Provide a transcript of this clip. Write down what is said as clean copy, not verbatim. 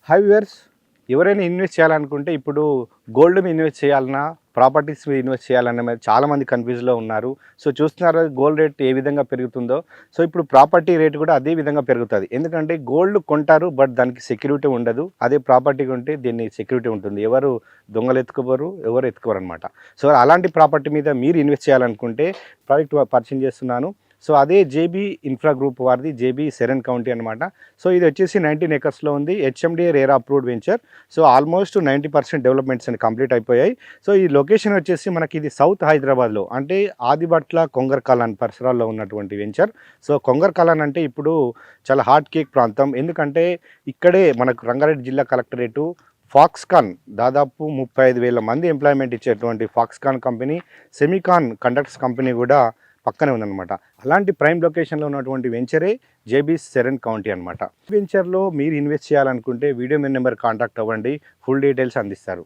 Hi viewers, ఎవరైనా invest చేయాలనుకుంటే ఇప్పుడు గోల్డ్ మీద ఇన్వెస్ట్ చేయాలన్నా, ప్రాపర్టీస్ మీద ఇన్వెస్ట్ చేయాలన్న మీద చాలామంది కన్ఫ్యూజ్లో ఉన్నారు. సో చూస్తున్నారు గోల్డ్ రేట్ ఏ విధంగా పెరుగుతుందో. సో ఇప్పుడు ప్రాపర్టీ రేట్ కూడా అదే విధంగా పెరుగుతుంది. ఎందుకంటే గోల్డ్ కొంటారు, బట్ దానికి సెక్యూరిటీ ఉండదు. అదే ప్రాపర్టీ కొంటే దీన్ని సెక్యూరిటీ ఉంటుంది. ఎవరు దొంగలు ఎత్తుకోబోరు, ఎవరు ఎత్తుకోరు అనమాట. సో అలాంటి ప్రాపర్టీ మీద మీరు ఇన్వెస్ట్ చేయాలనుకుంటే ప్రాజెక్ట్ పరిచయం చేస్తున్నాను. సో అదే జేబీ ఇన్ఫ్రా గ్రూప్ వారిది, జేబీ సెరెన్ కౌంటీ అనమాట. సో ఇది వచ్చేసి 19 ఎకర్స్లో ఉంది. HMDA RERA approved venture. So almost 90% developments అని కంప్లీట్ అయిపోయాయి. సో ఈ లొకేషన్ వచ్చేసి మనకి ఇది సౌత్ హైదరాబాద్లో, అంటే ఆదిబట్ల కొంగర్ కాలాన్ పరిసరాల్లో ఉన్నటువంటి వెంచర్. సో కొంగర్ కాలాన్ అంటే ఇప్పుడు చాలా హాట్ కేక్ ప్రాంతం. ఎందుకంటే ఇక్కడే మనకు రంగారెడ్డి జిల్లా కలెక్టరేటు, ఫాక్స్కాన్ దాదాపు 35,000 మంది ఎంప్లాయ్మెంట్ ఇచ్చేటువంటి Foxconn company, SEMICON conductors company కూడా పక్కనే ఉందన్నమాట. అలాంటి ప్రైమ్ లొకేషన్లో ఉన్నటువంటి వెంచరే జేబీ సెరెన్ కౌంటీ అనమాట. వెంచర్లో మీరు ఇన్వెస్ట్ చేయాలనుకుంటే వీడియో మీ నెంబర్ కాంటాక్ట్ అవ్వండి, ఫుల్ డీటెయిల్స్ అందిస్తారు.